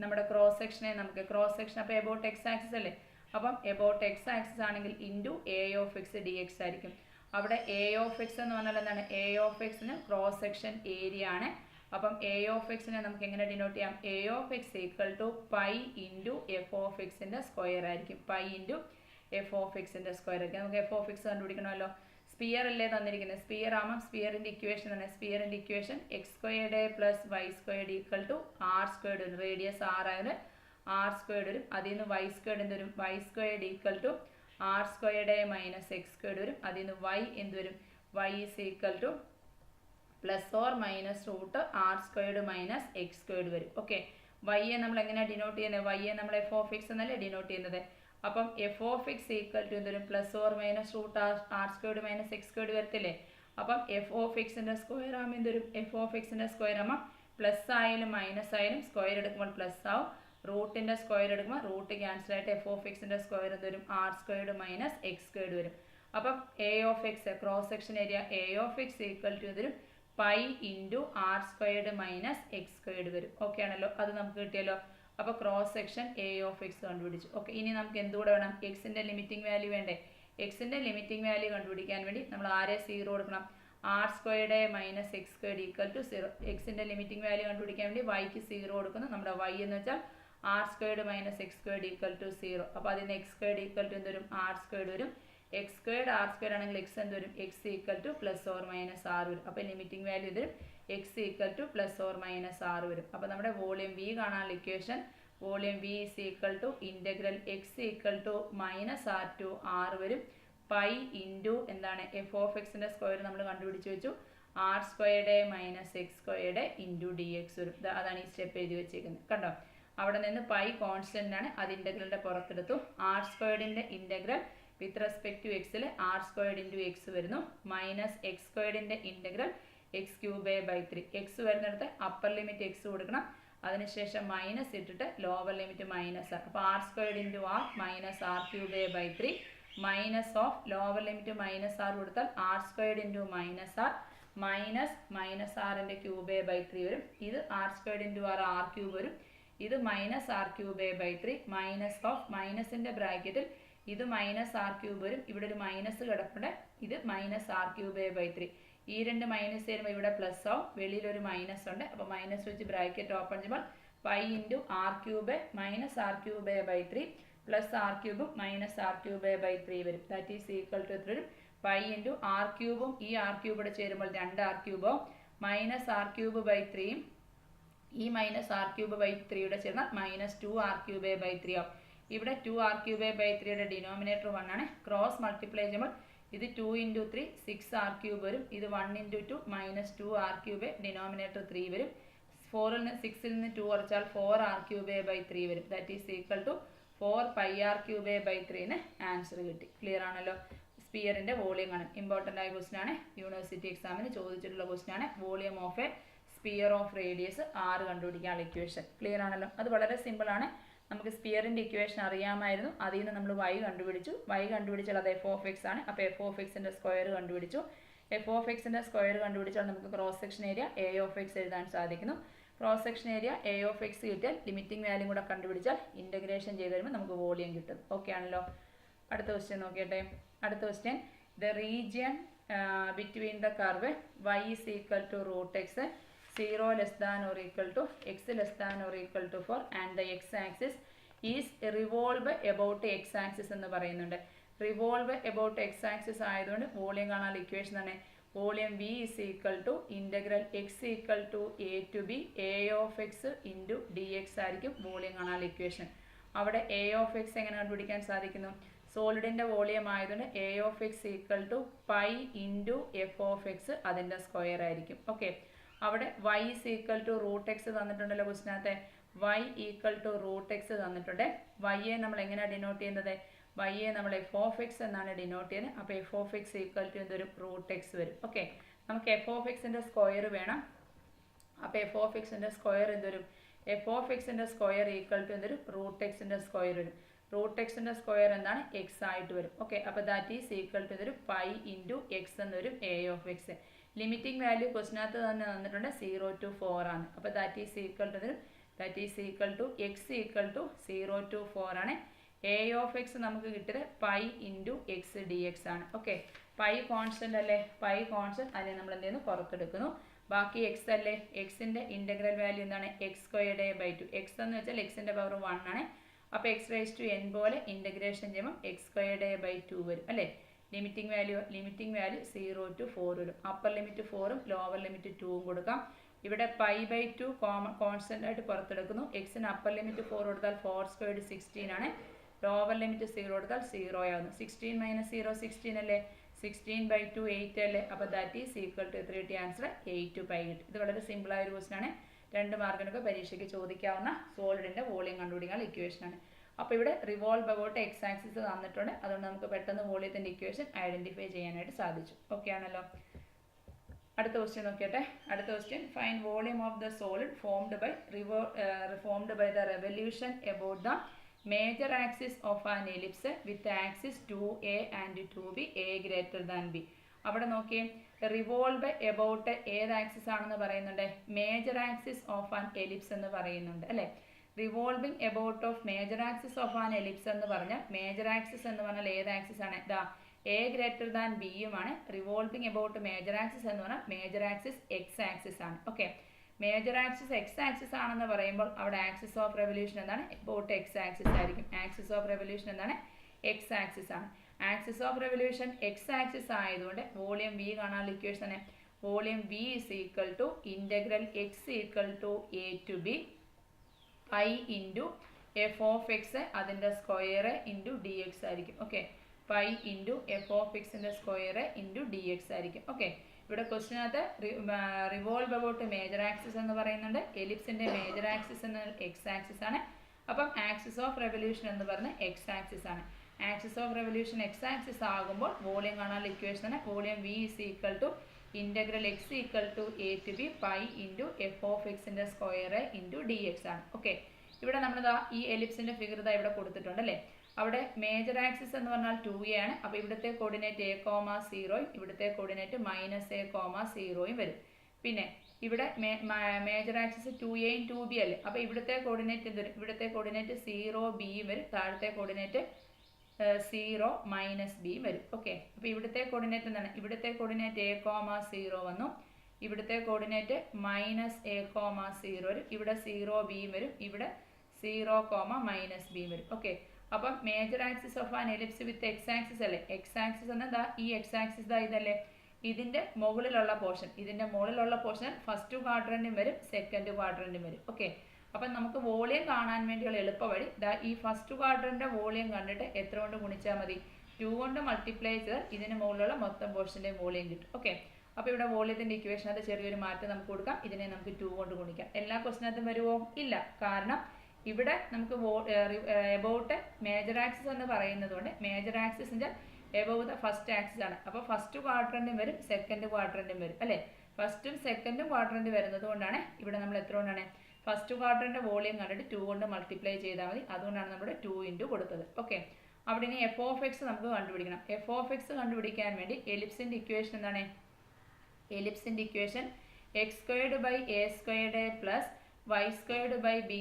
നമ്മുടെ cross സെക്ഷനെ നമുക്ക് ക്രോസ് സെക്ഷൻ അപ്പോൾ എബൌട്ട് എക്സ് ആക്സിസ് അല്ലേ. അപ്പം എബൌട്ട് എക്സ് ആക്സിസ് ആണെങ്കിൽ into a of x d x ആയിരിക്കും. അവിടെ എ ഓഫ് എക്സ് എന്ന് പറഞ്ഞാൽ എന്താണ്? എ ഓഫ് എക്സിന് ക്രോസ് സെക്ഷൻ ഏരിയ ആണ്. അപ്പം എ ഓഫ് എക്സിനെ നമുക്ക് എങ്ങനെ ഡിനോട്ട് ചെയ്യാം? A of X equal to pi into F of എക്സിൻ്റെ സ്ക്വയർ ആയിരിക്കും. പൈ ഇൻറ്റു എഫ് ഓഫ് എക്സിൻ്റെ സ്ക്വയർ ആയിരിക്കും. നമുക്ക് എഫ് ഓഫ് എക്സ് കണ്ടുപിടിക്കണമല്ലോ. സ്പിയർ അല്ലേ തന്നിരിക്കുന്നത്. സ്പിയർ ആകുമ്പോൾ സ്പിയറിൻ്റെ ഇക്വേഷൻ തന്നെ. സ്പിയറിൻ്റെ equation x squared plus y squared equal to r squared വരും. റേഡിയസ് 6 ആയത് ആർ സ്ക്വയർഡ് വരും. അതിൽ നിന്ന് വൈ സ്ക്വയർഡ് എന്ത് വരും? Y squared equal to r squared minus x squared വരും. അതിൽ നിന്ന് വൈ എന്ത് വരും? Y is equal to plus or minus root r squared minus x squared വരും. ഓക്കെ, വൈയെ നമ്മൾ എങ്ങനെയാണ് ഡിനോട്ട് ചെയ്യുന്നത്? വൈയെ നമ്മൾ എഫ് ഓഫ് എക്സ് എന്നല്ലേ ഡിനോട്ട് ചെയ്യുന്നത്. അപ്പം f of X equal to എന്ത് വരും? Plus or minus root r squared minus x squared വരത്തില്ലേ. അപ്പം എഫ് ഓഫ് എക്സിൻ്റെ സ്ക്വയർ ആകുമ്പോൾ എന്ത് വരും? എഫ് ഓഫ് എക്സിൻ്റെ സ്ക്വയർ ആകുമ്പോൾ പ്ലസ് ആയാലും മൈനസ് ആയാലും സ്ക്വയർ എടുക്കുമ്പോൾ പ്ലസ് ആവും. റൂട്ടിൻ്റെ സ്ക്വയർ എടുക്കുമ്പോൾ റൂട്ട് ക്യാൻസൽ ആയിട്ട് എഫ് ഓഫ് എക്സിൻ്റെ സ്ക്വയർ എന്ത് വരും? R squared minus x squared വരും. അപ്പം a of x cross section area A of X equal to എന്ത് വരും? Pi into r squared minus x squared വരും. ഓക്കെ ആണല്ലോ. അത് നമുക്ക് കിട്ടിയല്ലോ. അപ്പോൾ cross section a of x കണ്ടുപിടിച്ചു. ഓക്കെ, ഇനി നമുക്ക് എന്തുകൂടെ വേണം? എക്സിൻ്റെ ലിമിറ്റിംഗ് വാല്യൂ വേണ്ടേ? എക്സിൻ്റെ ലിമിറ്റിംഗ് വാല്യൂ കണ്ടുപിടിക്കാൻ വേണ്ടി നമ്മൾ ആരെ 0 കൊടുക്കണം? R squared minus x squared equal to 0. എക്സിൻ്റെ ലിമിറ്റിംഗ് വാല്യൂ കണ്ടുപിടിക്കാൻ വേണ്ടി വൈക്ക് 0 കൊടുക്കുന്നു. നമ്മുടെ വൈ എന്ന് വെച്ചാൽ r squared minus x squared equal to 0. അപ്പോൾ അതിന് എക്സ് സ്ക്വയർഡ് ഈക്വൽ ടു എന്ത് വരും? ആർ സ്ക്വയർഡ് വരും. എക്സ് സ്ക്വയർഡ് ആർ സ്ക്വയർഡ് ആണെങ്കിൽ എക്സ് എന്ത് വരും? X equal to plus or minus r വരും. അപ്പോൾ ലിമിറ്റിംഗ് വാല്യൂ ഇത് x equal to plus or minus r വരും. അപ്പോൾ നമ്മുടെ വോളിയം വി കാണാനുള്ള equation volume v is equal to integral X equal to minus r to R വരും. Pi into എന്താണ്? F of എക്സിൻ്റെ സ്ക്വയർ നമ്മൾ കണ്ടുപിടിച്ച് വെച്ചു. R squared minus x squared into D X വരും. അതാണ് ഈ സ്റ്റെപ്പ് എഴുതി വെച്ചേക്കുന്നത്. കണ്ടോ, അവിടെ നിന്ന് പൈ കോൺസ്റ്റൻ്റ് ആണ്, അത് ഇൻ്റഗ്രലിൻ്റെ പുറത്തെടുത്തു. ആർ സ്ക്വയർഡിൻ്റെ ഇൻ്റഗ്രൽ വിത്ത് റെസ്പെക്ട് ടു എക്സിൽ ആർ സ്ക്വയർഡ് ഇൻറ്റു എക്സ് വരുന്നു. മൈനസ് എക്സ് സ്ക്വയർഡിൻ്റെ integral x cube by 3. X വരുന്നിടത്ത് അപ്പർ ലിമിറ്റ് എക്സ് കൊടുക്കണം. അതിനുശേഷം മൈനസ് ഇട്ടിട്ട് ലോവർ ലിമിറ്റ് മൈനസ് ആണ്. അപ്പോൾ r squared into r minus r cube by 3 minus of lower limit minus r കൊടുത്താൽ r squared into minus r minus ആറിൻ്റെ cube a by 3 വരും. ഇത് r squared into R r cube വരും. ഇത് minus r cube a by 3 minus of മൈനസിൻ്റെ ബ്രാക്കറ്റിൽ ഇത് minus r cube വരും. ഇവിടെ ഒരു മൈനസ് കിടപ്പുണ്ട്. ഇത് minus r cube a by 3. ഈ രണ്ട് മൈനസ് ചെയ്യുമ്പോൾ ഇവിടെ പ്ലസ് ആവും. വെളിയിലൊരു മൈനസ് ഉണ്ട്. അപ്പോൾ മൈനസ് വെച്ച് ബ്രാക്കറ്റ് ഓപ്പൺ ചെയ്യുമ്പോൾ pi into r cube minus r cube a by 3 plus r ക്യൂബും minus r cube a by 3 വരും. ദാറ്റ് ഈസ് ഈക്വൽ ടു എത്ര വരും? പൈ ഇൻറ്റു ആർ ക്യൂബും ഈ ആർ ക്യൂബോടെ ചേരുമ്പോൾ 2 ആർ ക്യൂബോ മൈനസ് ആർ ക്യൂബ് ബൈ 3യും ഈ മൈനസ് ആർ ക്യൂബ് ബൈ 3യുടെ ചേർന്നാൽ minus 2 r cube a by 3 ആവും. ഇവിടെ 2 ആർ ക്യൂബ് എ ബൈ 3യുടെ ഡിനോമിനേറ്റർ 1 ആണ്. ക്രോസ് മൾട്ടിപ്ലൈ ചെയ്യുമ്പോൾ ഇത് 2 ഇൻറ്റു 3 6 ആർ ക്യൂബ് വരും. ഇത് 1 into 2 minus 2 r cube denominator 3 വരും. 4ൽ നിന്ന് 6ൽ നിന്ന് 2 കുറച്ചാൽ 4 ആർ ക്യൂബ് എ ബൈ 3 വരും. That is equal to 4 pi r cube a by 3ന് ആൻസർ കിട്ടി. ക്ലിയർ ആണല്ലോ? സ്പിയറിൻ്റെ വോളിയം ആണ്. ഇമ്പോർട്ടൻ്റ് ആയ ക്വസ്റ്റൻ ആണ്. യൂണിവേഴ്സിറ്റി എക്സാമിന് ചോദിച്ചിട്ടുള്ള ക്വസ്റ്റൻ ആണ്. Volume of a sphere of radius 6 കണ്ടുപിടിക്കാനുള്ള ഇക്വേഷൻ. ക്ലിയർ ആണല്ലോ? അത് വളരെ സിമ്പിൾ ആണ്. നമുക്ക് സ്പിയറിൻ്റെ ഇക്വേഷൻ അറിയാമായിരുന്നു. അതിൽ നിന്ന് നമ്മൾ y കണ്ടുപിടിച്ചു. y കണ്ടുപിടിച്ചാൽ അത് എഫ് ഓഫ് എക്സ് ആണ്. അപ്പോൾ എഫ് ഓഫ് എക്സിൻ്റെ സ്ക്വയർ കണ്ടുപിടിച്ചു. എഫ് ഓഫ് എക്സിൻ്റെ സ്ക്വയർ കണ്ടുപിടിച്ചാൽ നമുക്ക് cross section area A of X എഴുതാൻ സാധിക്കുന്നു. Cross section area A of X കിട്ടിയാൽ ലിമിറ്റിംഗ് വാല്യൂ കൂടെ കണ്ടുപിടിച്ചാൽ ഇൻ്റഗ്രേഷൻ ചെയ്ത് കഴിയുമ്പോൾ നമുക്ക് വോളിയം കിട്ടും. ഓക്കെ ആണല്ലോ? അടുത്ത ക്വസ്റ്റ്യൻ നോക്കിയട്ടെ. അടുത്ത question, the region between the curve y is equal to root x 0 less than or equal to x less than or equal to 4 and the x axis is revolve about x axis എന്ന് പറയുന്നുണ്ട്. Revolve about x axis ആയതുകൊണ്ട് volume കാണാനുള്ള equation ആണ് volume v is equal to integral x equal to a to b a of x into dx ആയിരിക്കും volume കാണാനുള്ള equation. അവിടെ a of x എങ്ങനെ കണ്ടുപിടിക്കാൻ സാധിക്കുന്നു? സോളിഡിൻ്റെ വോളിയം ആയതുകൊണ്ട് a of x equal to pi into F of X അതിൻ്റെ square ആയിരിക്കും. Okay, അവിടെ y is equal to root x തന്നിട്ടുണ്ടല്ലോ ക്വസ്റ്റിനകത്തെ. y equal to root x തന്നിട്ടുണ്ട്. y നമ്മൾ എങ്ങനെയാണ് ഡിനോട്ട് ചെയ്യുന്നത്? y നമ്മൾ എഫ് ഓഫ് എക്സ് എന്നാണ് ഡിനോട്ട് ചെയ്യുന്നത്. അപ്പോൾ F of X equal to എന്തൊരു റൂട്ട് എക്സ് വരും. ഓക്കെ, നമുക്ക് എഫ് ഓഫ് എക്സിൻ്റെ സ്ക്വയർ വേണം. അപ്പോൾ എഫ് ഓഫ് എക്സിൻ്റെ സ്ക്വയർ എന്തൊരു? എഫ് ഓഫ് എക്സിൻ്റെ സ്ക്വയർ ഈക്വൽ ടു എന്തൊരു? റൂട്ട് എക്സിൻ്റെ സ്ക്വയർ വരും. റൂട്ട് എക്സിൻ്റെ സ്ക്വയർ എന്താണ്? എക്സ് ആയിട്ട് വരും. ഓക്കെ, അപ്പോൾ ദാറ്റ് ഈസ് ഈക്വൽ ടു ഇതൊരു പൈ ഇൻറ്റു എക്സ് എന്നൊരു a of x. Limiting value ക്വസ്റ്റിനകത്ത് തന്നെ തന്നിട്ടുണ്ട് 0 to 4 ആണ്. അപ്പോൾ that is equal to x equal to 0 to 4 ആണ്. എ ഓഫ് എക്സ് നമുക്ക് കിട്ടിയത് pi into x d x ആണ്. ഓക്കെ, പൈ കോൺസ്റ്റൻ്റ് അല്ലേ? പൈ കോൺസ്റ്റൻ്റ് അതിനെ നമ്മൾ എന്ത് ചെയ്യുന്നു? പുറത്തെടുക്കുന്നു. ബാക്കി എക്സ് അല്ലേ? എക്സിൻ്റെ ഇൻ്റഗ്രൽ വാല്യൂ എന്താണ്? X squared a by 2. X എന്ന് വെച്ചാൽ എക്സിൻ്റെ പവർ 1 ആണ്. അപ്പോൾ എക്സ് റൈസ് ടു എൻ പോലെ ഇൻ്റഗ്രേഷൻ ചെയ്യുമ്പോൾ എക്സ് സ്ക്വയർഡ് എ ബൈ 2 വരും അല്ലേ? ലിമിറ്റിംഗ് വാല്യൂ 0 to 4 വരും. അപ്പർ ലിമിറ്റ് 4ഉം ലോവർ ലിമിറ്റ് 2ഉം കൊടുക്കാം. ഇവിടെ പൈ ബൈ 2 കോൺസ്റ്റൻ്റ് ആയിട്ട് പുറത്തെടുക്കുന്നു. എക്സിന് അപ്പർ ലിമിറ്റ് 4 കൊടുത്താൽ 4 സ്ക്വയർഡ് 16 ആണ്. ലോവർ ലിമിറ്റ് 0 കൊടുത്താൽ 0 ആകുന്നു. 16 മൈനസ് 0 16 അല്ലേ? 16 by 2 8 അല്ലേ? അപ്പോൾ ദാറ്റ് ഈസ് ഈക്വൽ ടു എത്ര കിട്ടിയ ആൻസർ? 8 പൈ കിട്ടി. ഇത് വളരെ സിമ്പിളായ ഒരു ക്വസ്റ്റൻ ആണ്. 2 മാർക്കിനൊക്കെ പരീക്ഷയ്ക്ക് ചോദിക്കാവുന്ന സോളിഡിൻ്റെ വോളിയം കണ്ടുപിടിക്കാനുള്ള ഇക്വേഷനാണ്. അപ്പോൾ ഇവിടെ റിവോൾവ് അബൌട്ട് എക്സ് ആക്സിസ് തന്നിട്ടുണ്ട്. അതുകൊണ്ട് നമുക്ക് പെട്ടെന്ന് വോളിയത്തിൻ്റെ ഇക്വേഷൻ ഐഡൻറ്റിഫൈ ചെയ്യാനായിട്ട് സാധിച്ചു. ഓക്കെ ആണല്ലോ? അടുത്ത ക്വസ്റ്റ്യൻ നോക്കിയട്ടെ. അടുത്ത question, find volume of the solid formed by the revolution about the major axis of an ellipse with axis 2a and 2b a greater than b. അവിടെ നോക്കിയേ, റിവോൾവ് എബൌട്ട് ഏത് axis ആണെന്ന് പറയുന്നുണ്ട്? Major axis of an ellipse എന്ന് പറയുന്നുണ്ട് അല്ലേ? Revolving about of major axis of an ellipse എന്ന് പറഞ്ഞാൽ മേജർ ആക്സിസ് എന്ന് പറഞ്ഞാൽ ഏത് ആക്സിസ് ആണ്? ഇതാ എ ഗ്രേറ്റർ ദാൻ ബിയുമാണ്. റിവോൾവിംഗ് എബൌട്ട് മേജർ ആക്സിസ് എന്ന് പറഞ്ഞാൽ മേജർ ആക്സിസ് എക്സ് ആക്സിസ് ആണ്. Okay, major axis X axis ആണെന്ന് പറയുമ്പോൾ അവിടെ ആക്സിസ് ഓഫ് റെവല്യൂഷൻ എന്താണ്? എബൌട്ട് എക്സ് ആക്സിസ് ആയിരിക്കും. ആക്സിസ് ഓഫ് റെവല്യൂഷൻ എന്താണ്? എക്സ് ആക്സിസ് ആണ്. Axis of revolution x axis ആയതുകൊണ്ട് വോളിയം വി കാണാനുള്ള ഇക്വേഷൻ തന്നെ volume v is equal to integral X equal to A to B pi into F of X അതിൻ്റെ square into D x ആയിരിക്കും. Okay, pi into F of എക്സിൻ്റെ square into D x ആയിരിക്കും. Okay, ഇവിടെ ക്വസ്റ്റിനകത്ത് revolve about major axis എന്ന് പറയുന്നുണ്ട്. എലിപ്സിൻ്റെ major axis എന്ന് എക്സ് ആക്സിസ് ആണ്. അപ്പം ആക്സിസ് ഓഫ് റെവല്യൂഷൻ എന്ന് പറഞ്ഞ് എക്സ് ആക്സിസ് ആണ്. Axis of revolution x axis ആകുമ്പോൾ വോളിയം കാണാനുള്ള ഇക്വേഷൻ ആണ് volume v is equal to integral X equal to A to B pi into F of എക്സിൻ്റെ സ്ക്വയർ ഇൻറ്റു ഡി എക്സ് ആണ്. Okay, ഇവിടെ നമ്മളിതാ ഈ എലിപ്സിൻ്റെ ഫിഗർ ഇതാ ഇവിടെ കൊടുത്തിട്ടുണ്ട് അല്ലേ? അവിടെ മേജർ ആക്സിസ് എന്ന് പറഞ്ഞാൽ 2a ആണ്. അപ്പോൾ ഇവിടുത്തെ കോർഡിനേറ്റ് a,0 ഇവിടുത്തെ കോർഡിനേറ്റ് -a,0 വരും. പിന്നെ ഇവിടെ മേജർ ആക്സിസ് 2aയും 2b അല്ലേ. അപ്പോൾ ഇവിടുത്തെ കോർഡിനേറ്റ് എന്ത് വരും? ഇവിടുത്തെ കോർഡിനേറ്റ് 0b വരും. താഴത്തെ കോർഡിനേറ്റ് 0 -b വരും. ഓക്കെ, അപ്പോൾ ഇവിടുത്തെ കോർഡിനേറ്റ് എന്താണ്? ഇവിടുത്തെ കോർഡിനേറ്റ് a,0 വന്നു. ഇവിടുത്തെ കോർഡിനേറ്റ് -a,0 വരും. ഇവിടെ 0b വരും. ഇവിടെ 0, -b വരും. ഓക്കെ, അപ്പം major axis of an ellipse with X axis അല്ലേ. എക്സ് ആക്സിസ് എന്നതാ ഈ എക്സ് ആക്സിസ് ദാ ഇതല്ലേ. ഇതിന്റെ മുകളിലുള്ള പോർഷൻ ഫസ്റ്റ് ക്വാഡ്രന്റും വരും, സെക്കൻഡ് ക്വാഡ്രന്റും വരും. ഓക്കെ, അപ്പം നമുക്ക് വോളിയം കാണാൻ വേണ്ടിയുള്ള എളുപ്പ വഴി ദാ ഈ ഫസ്റ്റ് ക്വാഡ്രന്റിന്റെ വോളിയം കണ്ടിട്ട് എത്ര കൊണ്ട് ഗുണിച്ചാൽ മതി? 2 കൊണ്ട് മൾട്ടിപ്ലൈ ചെയ്താൽ ഇതിന് മുകളിലുള്ള മൊത്തം പോർഷന്റെ വോളിയം കിട്ടും. ഓക്കെ, അപ്പോൾ ഇവിടെ വോളിയത്തിന്റെ ഇക്വേഷൻ അത് ചെറിയൊരു മാറ്റം നമുക്ക് കൊടുക്കാം. ഇതിനെ നമുക്ക് 2 കൊണ്ട് ഗുണിക്കാം. എല്ലാ ക്വസ്റ്റിനകത്തും വരുമോ? ഇല്ല. കാരണം ഇവിടെ നമുക്ക് എബൌട്ട് മേജർ ആക്സിസ് എന്ന് പറയുന്നത് കൊണ്ട് മേജർ ആക്സിസിന്റെ എബവ് ദ ഫസ്റ്റ് ആക്സിസ് ആണ്. അപ്പോൾ ഫസ്റ്റ് ക്വാഡ്രന്റും വരും, സെക്കൻഡ് ക്വാഡ്രന്റും വരും അല്ലേ. ഫസ്റ്റും സെക്കൻഡും ക്വാഡ്രന്റ് വരുന്നത് കൊണ്ടാണ് ഇവിടെ നമ്മൾ എത്ര കൊണ്ടാണ് ഫസ്റ്റ് ക്വാഡ്രന്റ് വോളിയം കണ്ടിട്ട് 2 കൊണ്ട് മൾട്ടിപ്ലൈ ചെയ്താൽ മതി. അതുകൊണ്ടാണ് നമ്മുടെ 2 × കൊടുത്തത്. ഓക്കെ, അവിടെ ഇനി f(x) നമുക്ക് കണ്ടുപിടിക്കണം. f(x) കണ്ടുപിടിക്കാൻ വേണ്ടി എലിപ്സിന്റെ ഇക്വേഷൻ എന്താണ്? എലിപ്സിന്റെ equation x² + a² y² + b²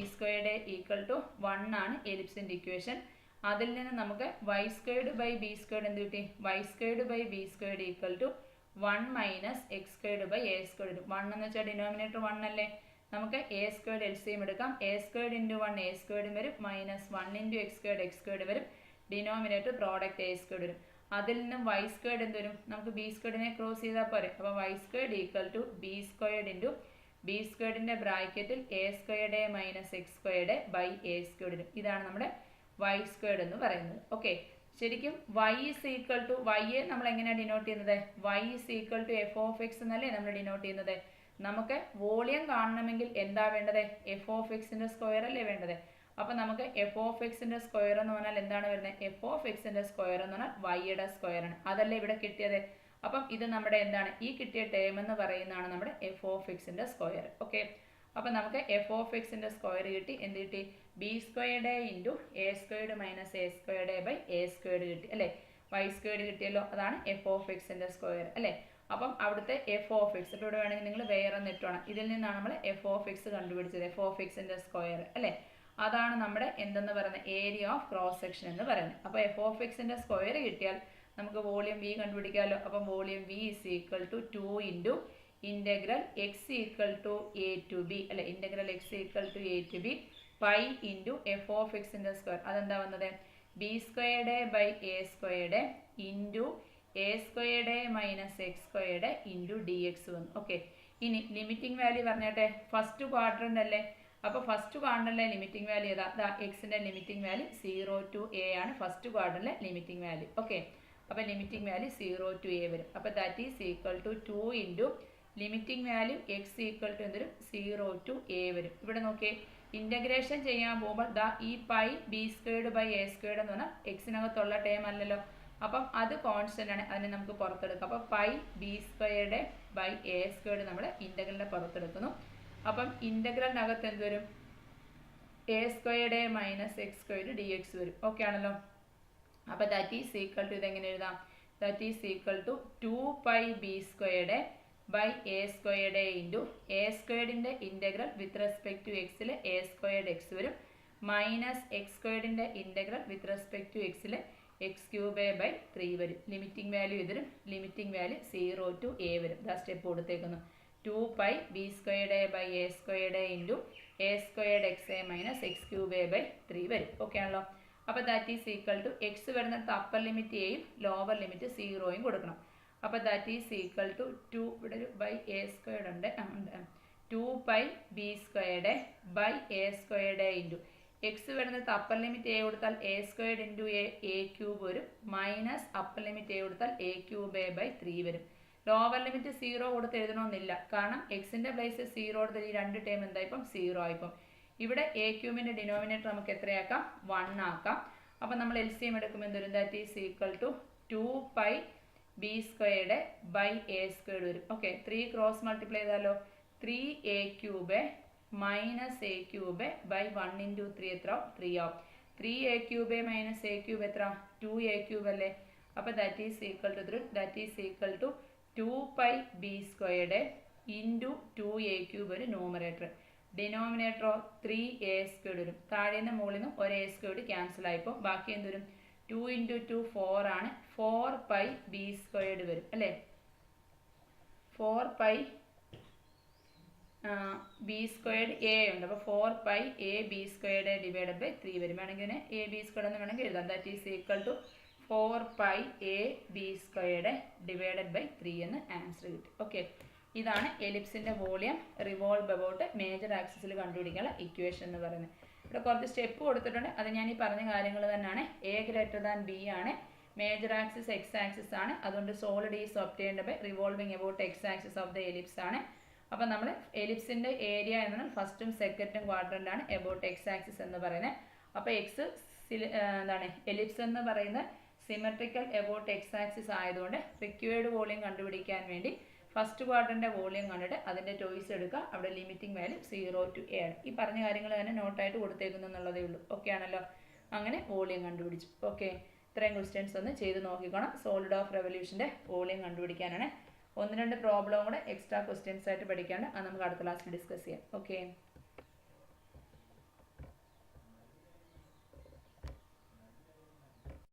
= 1 ആണ് എലിപ്സിന്റെ ഇക്വേഷൻ. അതിൽ നിന്ന് നമുക്ക് y² / b² എന്ത് കിട്ടി? y² / b² = 1 - x² / a². 1 എന്ന് വെച്ചാൽ ഡിനോമിനേറ്റർ 1 അല്ലേ. നമുക്ക് a² LCM എടുക്കാം. a² × 1 a² വരും, -1 × x² വരും. ഡിനോമിനേറ്റർ പ്രോഡക്റ്റ് a² വരും. അതിൽ നിന്നും y² എന്ത് വരും? നമുക്ക് b²നെ ക്രോസ് ചെയ്താൽ പോരെ. അപ്പോൾ y² = b² × b²ന്റെ ബ്രാക്കറ്റിൽ a² - x² / a² വരും. ഇതാണ് നമ്മുടെ y² എന്ന് പറയുന്നത്. ഓക്കെ, ശരിക്കും y യെ നമ്മൾ എങ്ങനെയാണ് ഡിനോട്ട് ചെയ്യുന്നത്? y f(x) എന്നല്ലേ നമ്മൾ ഡിനോട്ട് ചെയ്യുന്നത്. നമുക്ക് വോളിയം കാണണമെങ്കിൽ എന്താ വേണ്ടത്? f(x)ന്റെ സ്ക്വയർ അല്ലേ വേണ്ടത്. അപ്പൊ നമുക്ക് f(x)ന്റെ സ്ക്വയർ എന്ന് പറഞ്ഞാൽ എന്താണ് വരുന്നത്? f(x)ന്റെ സ്ക്വയർ എന്ന് പറഞ്ഞാൽ y-യുടെ സ്ക്വയർ ആണ്. അതല്ലേ ഇവിടെ കിട്ടിയത്. അപ്പം ഇത് നമ്മുടെ എന്താണ്? ഈ കിട്ടിയ ടേം എന്ന് പറയുന്നതാണ് നമ്മുടെ f(x)ന്റെ സ്ക്വയർ. ഓക്കെ, അപ്പം നമുക്ക് f(x)ന്റെ സ്ക്വയർ കിട്ടി. എന്ത് കിട്ടി? b² × a² - a² a² കിട്ടി അല്ലേ. y² കിട്ടിയല്ലോ. അതാണ് f(x)ന്റെ സ്ക്വയർ അല്ലേ. അപ്പം അവിടുത്തെ f(x) ഇപ്പോൾ ഇവിടെ വേണമെങ്കിൽ നിങ്ങൾ വേറെ നെറ്റാണ്. ഇതിൽ നിന്നാണ് നമ്മൾ f(x) കണ്ടുപിടിച്ചത്. f(x)ന്റെ സ്ക്വയർ അല്ലേ. അതാണ് നമ്മുടെ എന്തെന്ന് പറയുന്നത്? ഏരിയ ഓഫ് ക്രോസ് സെക്ഷൻ എന്ന് പറയുന്നത്. അപ്പോൾ f(x)ന്റെ സ്ക്വയർ കിട്ടിയാൽ നമുക്ക് വോളിയം v കണ്ടുപിടിക്കാമല്ലോ. അപ്പം volume v = 2 × integral x = a to b അല്ലെ. Integral x = a to b pi × f(x)ന്റെ സ്ക്വയർ. അതെന്താ വന്നത്? b² / a² × a² - x² × dx വന്നു. ഓക്കെ, ഇനി ലിമിറ്റിംഗ് വാല്യൂ പറഞ്ഞാട്ടെ. ഫസ്റ്റ് ക്വാഡ്രന്റ് അല്ലേ. അപ്പോൾ ഫസ്റ്റ് ക്വാഡ്രന്റിലെ ലിമിറ്റിംഗ് വാല്യൂ ഏതാ? എക്സിന്റെ ലിമിറ്റിംഗ് വാല്യൂ 0 to a ആണ് ഫസ്റ്റ് ക്വാഡ്രന്റിലെ ലിമിറ്റിംഗ് വാല്യൂ. ഓക്കെ, അപ്പോൾ ലിമിറ്റിംഗ് വാല്യൂ 0 to a വരും. അപ്പോൾ that is equal to 2 × limiting value x = എന്തൊരു 0 to a വരും. ഇവിടെ നോക്കിയേ, ഇന്റഗ്രേഷൻ ചെയ്യാൻ പോകുമ്പോൾ ദാ ഈ പൈ b² / a² എന്ന് പറഞ്ഞാൽ എക്സിനകത്തുള്ള ടേം അല്ലല്ലോ. അപ്പം അത് കോൺസ്റ്റന്റ് ആണ്. അതിനെ നമുക്ക് പുറത്തെടുക്കാം. അപ്പോൾ പൈ b² / a² നമ്മൾ ഇന്റഗ്രലിന്റെ പുറത്തെടുക്കുന്നു. അപ്പം ഇന്റഗ്രലിനകത്ത് എന്ത് വരും? a² - x² dx വരും. ഓക്കെ ആണല്ലോ. അപ്പോൾ ദാറ്റ് ഈസ് ഈക്വൽ ടു ഇതെങ്ങനെ എഴുതാം? That is equal to 2π b² / a² × a²ന്റെ ഇന്റഗ്രൽ വിത്ത് റെസ്പെക്ട് ടു എക്സിൽ a² x വരും, -x²ന്റെ ഇന്റഗ്രൽ വിത്ത് റെസ്പെക്ട് ടു എക്സിൽ x³ / 3 വരും. ലിമിറ്റിംഗ് വാല്യൂ ഇതിലും ലിമിറ്റിംഗ് വാല്യൂ 0 to a വരും. ദാ step കൊടുത്തേക്കുന്നു. 2π b² / a² × a² x - x³ / 3 വരും. ഓക്കെ ആണല്ലോ. അപ്പോൾ that is equal to x വരുന്നിടത്ത് അപ്പർ ലിമിറ്റ് എയും ലോവർ ലിമിറ്റ് 0യും കൊടുക്കണം. അപ്പോൾ ദാറ്റ് ഈസ് ഈക്വൽ ടു 2 ഇവിടെ ഒരു /a² ഉണ്ട്. 2π b² / a² × എക്സ് വരുന്നിടത്ത് അപ്പർ ലിമിറ്റ് എ കൊടുത്താൽ a² × a³ വരും, മൈനസ് അപ്പർ ലിമിറ്റ് എ കൊടുത്താൽ a³ / 3 വരും. ലോവർ ലിമിറ്റ് 0 കൊടുത്ത് എഴുതണമെന്നില്ല. കാരണം എക്സിന്റെ പ്ലേസ് 0 കൊടുത്ത് ഈ രണ്ട് ടേം എന്തായിപ്പം 0 ആയിപ്പം. ഇവിടെ a³ ഡിനോമിനേറ്റർ നമുക്ക് എത്രയാക്കാം? 1 ആക്കാം. അപ്പം നമ്മൾ LCM എടുക്കുമ്പോൾ എന്ത് വരും? That is equal to 2π b² / a² വരും. ഓക്കെ, 3 ക്രോസ് മൾട്ടിപ്ലൈ ചെയ്താലോ 3a³ - a³ / 1 × 3 എത്ര? 3 ആവും. 3a³ മൈനസ് a³ എത്ര 2a³ അല്ലേ. അപ്പോൾ that is equal to 2πb² into 2a³ ഒരു ന്യൂമറേറ്റർ. ഡിനോമിനേറ്ററോ 3a² വരും. താഴെ നിന്ന് മുകളിൽ നിന്നും ഒരു a² ക്യാൻസൽ ആയിപ്പോൾ ബാക്കി എന്ത് വരും? 2 × 2 4 ആണ്. 4πb² വരും അല്ലേ. 4πb² ഉണ്ട്. അപ്പോൾ 4πab² ഡിവൈഡഡ് ബൈ 3 വരും. വേണമെങ്കിൽ ab² എന്ന് വേണമെങ്കിൽ എഴുതാം. That is equal to 4πab² divided by 3 എന്ന് ആൻസർ കിട്ടും. ഓക്കെ, ഇതാണ് എലിപ്സിൻ്റെ വോളിയം റിവോൾവ് അബൌട്ട് മേജർ ആക്സിസിൽ കണ്ടുപിടിക്കാനുള്ള ഇക്വേഷൻ എന്ന് പറയുന്നത്. ഇവിടെ കുറച്ച് സ്റ്റെപ്പ് കൊടുത്തിട്ടുണ്ട്. അത് ഞാൻ ഈ പറഞ്ഞ കാര്യങ്ങൾ തന്നെയാണ്. a b ആണ്. മേജർ ആക്സിസ് എക്സ് ആക്സിസ് ആണ്. അതുകൊണ്ട് solid is obtained by revolving about x axis of the ellipse ആണ്. അപ്പോൾ നമ്മൾ എലിപ്സിൻ്റെ ഏരിയ എന്നാണ് ഫസ്റ്റും സെക്കൻഡും ക്വാഡ്രൻ്റ് ആണ് എബൌട്ട് എക്സ് ആക്സിസ് എന്ന് പറയുന്നത്. അപ്പോൾ എന്താണ് എലിപ്സ് എന്ന് പറയുന്നത് സിമെട്രിക്കൽ എബൌട്ട് എക്സ് ആക്സിസ് ആയതുകൊണ്ട് റിക്വയർഡ് വോളിയം കണ്ടുപിടിക്കാൻ വേണ്ടി ഫസ്റ്റ് ക്വാഡ്രൻ്റെ വോളിയം കണ്ടിട്ട് അതിൻ്റെ ചോയ്സ് എടുക്കുക. അവിടെ ലിമിറ്റിംഗ് വാല്യൂ 0 to a ആണ്. ഈ പറഞ്ഞ കാര്യങ്ങൾ തന്നെ നോട്ടായിട്ട് കൊടുത്തേക്കുന്നു എന്നുള്ളതേ ഉള്ളൂ. ഓക്കെ ആണല്ലോ. അങ്ങനെ വോളിയം കണ്ടുപിടിച്ചു. ഓക്കെ, ഇത്രയും ക്വസ്റ്റ്യൻസ് ഒന്ന് ചെയ്ത് നോക്കിക്കോണം. സോളിഡ് ഓഫ് റെവല്യൂഷൻ്റെ വോളിയം കണ്ടുപിടിക്കാനാണ്. 1-2 പ്രോബ്ലം കൂടെ എക്സ്ട്രാ ക്വസ്റ്റ്യൻസ് ആയിട്ട് പഠിക്കാണ്ട് അത് നമുക്ക് അടുത്ത ക്ലാസ്സിൽ ഡിസ്കസ് ചെയ്യാം. ഓക്കെ.